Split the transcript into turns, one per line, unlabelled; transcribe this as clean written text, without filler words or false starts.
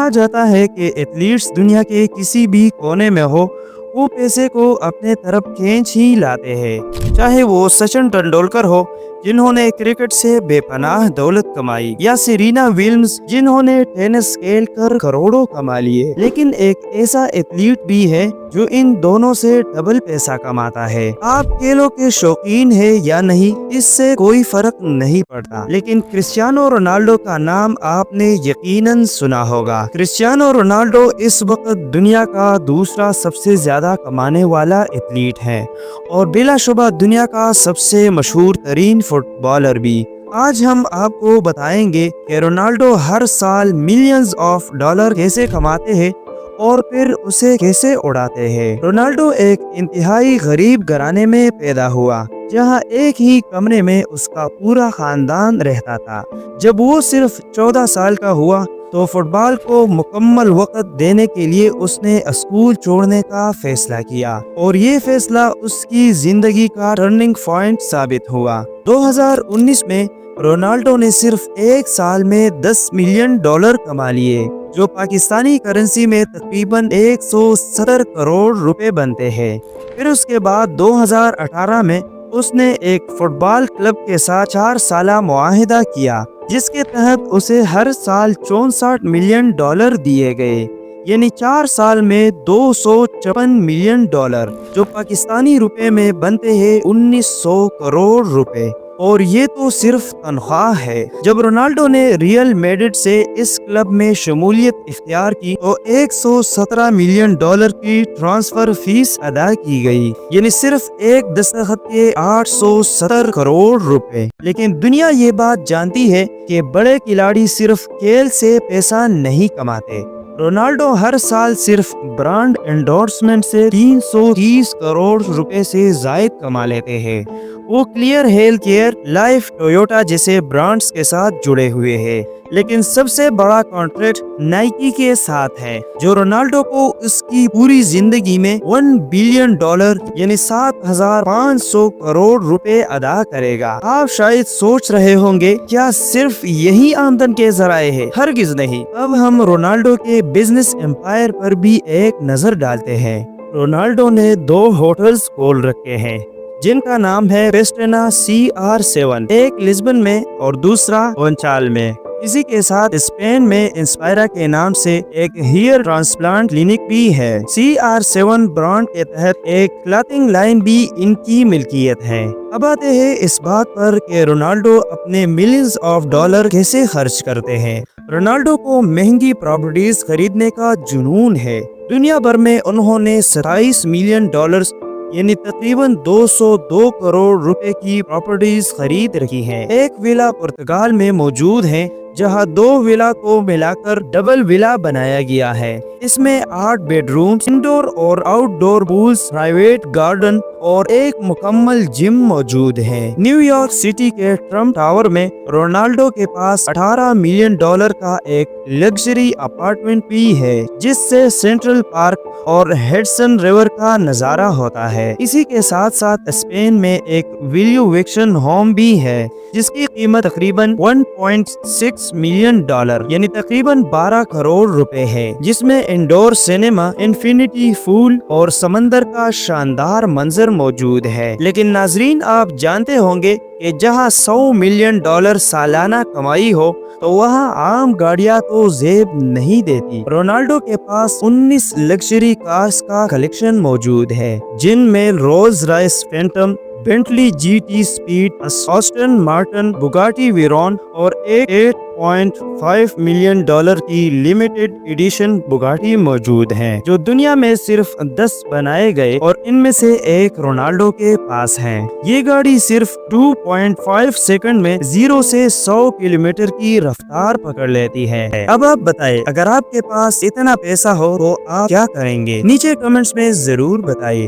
کہا جاتا ہے کہ ایتھلیٹس دنیا کے کسی بھی کونے میں ہو وہ پیسے کو اپنے طرف کھینچ ہی لاتے ہیں، چاہے وہ سچن ٹنڈولکر ہو جنہوں نے کرکٹ سے بے پناہ دولت کمائی، یا سیرینا ولیمز جنہوں نے ٹینس کھیل کر کروڑوں کما لیے، لیکن ایک ایسا ایتھلیٹ بھی ہے جو ان دونوں سے ڈبل پیسہ کماتا ہے۔ آپ کھیلوں کے شوقین ہیں یا نہیں اس سے کوئی فرق نہیں پڑتا، لیکن کرسچیانو رونالڈو کا نام آپ نے یقیناً سنا ہوگا۔ کرسچیانو رونالڈو اس وقت دنیا کا دوسرا سب سے زیادہ کمانے والا ایتھلیٹ ہے اور بلا شبہ دنیا کا سب سے مشہور ترین فٹ بالر بھی۔ آج ہم آپ کو بتائیں گے کہ رونالڈو ہر سال ملینز آف ڈالر کیسے کماتے ہیں اور پھر اسے کیسے اڑاتے ہیں۔ رونالڈو ایک انتہائی غریب گھرانے میں پیدا ہوا جہاں ایک ہی کمرے میں اس کا پورا خاندان رہتا تھا۔ جب وہ صرف 14 سال کا ہوا تو فٹ بال کو مکمل وقت دینے کے لیے اس نے اسکول چھوڑنے کا فیصلہ کیا، اور یہ فیصلہ اس کی زندگی کا ٹرننگ پوائنٹ ثابت ہوا۔ 2019 میں رونالڈو نے صرف ایک سال میں 10 ملین ڈالر کما لیے، جو پاکستانی کرنسی میں تقریباً 170 کروڑ روپے بنتے ہیں۔ پھر اس کے بعد 2018 میں اس نے ایک فٹ بال کلب کے ساتھ 4 سالہ معاہدہ کیا جس کے تحت اسے ہر سال 64 ملین ڈالر دیے گئے، یعنی 4 سال میں 256 ملین ڈالر، جو پاکستانی روپے میں بنتے ہیں 1900 کروڑ روپے۔ اور یہ تو صرف تنخواہ ہے۔ جب رونالڈو نے ریئل میڈرڈ سے اس کلب میں شمولیت اختیار کی تو 117 ملین ڈالر کی ٹرانسفر فیس ادا کی گئی، یعنی صرف ایک دستخط کے 870 کروڑ روپے۔ لیکن دنیا یہ بات جانتی ہے کہ بڑے کھلاڑی صرف کھیل سے پیسہ نہیں کماتے۔ رونالڈو ہر سال صرف برانڈ انڈورسمنٹ سے 330 کروڑ روپے سے زائد کما لیتے ہیں۔ وہ clear health care, life, Toyota جیسے برانڈز کے ساتھ جڑے ہوئے ہیں، لیکن سب سے بڑا کانٹریکٹ نائکی کے ساتھ ہے جو رونالڈو کو اس کی پوری زندگی میں 1 بلین ڈالر یعنی 7500 کروڑ روپے ادا کرے گا۔ آپ شاید سوچ رہے ہوں گے کیا صرف یہی آمدن کے ذرائع ہے؟ ہرگز نہیں۔ اب ہم رونالڈو کے بزنس امپائر پر بھی ایک نظر ڈالتے ہیں۔ رونالڈو نے 2 ہوٹلز کھول رکھے ہیں جن کا نام ہے پیسٹینا CR7، ایک لسبن میں اور دوسرا اونچال میں۔ اسی کے ساتھ اسپین میں انسپائرا کے نام سے ایک ہیئر ٹرانسپلانٹ کلینک بھی ہے۔ CR7 برانڈ کے تحت ایک کلاتنگ لائن بھی ان کی ملکیت ہے۔ اب آتے ہیں اس بات پر کہ رونالڈو اپنے ملینز آف ڈالر کیسے خرچ کرتے ہیں۔ رونالڈو کو مہنگی پراپرٹیز خریدنے کا جنون ہے۔ دنیا بھر میں انہوں نے 27 ملین ڈالرز یعنی تقریباً 202 کروڑ روپے کی پراپرٹیز خرید رکھی ہیں۔ ایک ویلا پرتگال میں موجود ہے جہاں 2 ویلا کو ملا کر ڈبل ویلا بنایا گیا ہے۔ اس میں 8 بیڈ رومز، انڈور اور آؤٹ ڈور پولز، پرائیویٹ گارڈن اور ایک مکمل جم موجود ہے۔ نیو یارک سٹی کے ٹرمپ ٹاور میں رونالڈو کے پاس 18 ملین ڈالر کا ایک لگژری اپارٹمنٹ بھی ہے جس سے سینٹرل پارک اور ہڈسن ریور کا نظارہ ہوتا ہے۔ اسی کے ساتھ ساتھ اسپین میں ایک ویلیو ویکشن ہوم بھی ہے جس کی قیمت تقریباً 1.6 ملین ڈالر یعنی تقریباً 12 کروڑ روپے ہے، جس میں انڈور سینما، انفینٹی پول اور سمندر کا شاندار منظر موجود ہے۔ لیکن ناظرین، آپ جانتے ہوں گے کہ جہاں 100 ملین ڈالر سالانہ کمائی ہو تو وہاں عام گاڑیاں تو زیب نہیں دیتی۔ رونالڈو کے پاس 19 لگژری کارز کا کلیکشن موجود ہے جن میں Rolls Royce Phantom, Bentley GT speed, Aston Martin, Bugatti Veyron اور ایک 8.5 ملین ڈالر کی لیمیٹڈ ایڈیشن بگاٹی موجود ہیں جو دنیا میں صرف 10 بنائے گئے اور ان میں سے ایک رونالڈو کے پاس ہے۔ یہ گاڑی صرف 2.5 سیکنڈ میں 0 سے 100 کلومیٹر کی رفتار پکڑ لیتی ہے۔ اب آپ بتائیں اگر آپ کے پاس اتنا پیسہ ہو تو آپ کیا کریں گے؟ نیچے کمنٹس میں ضرور بتائیے۔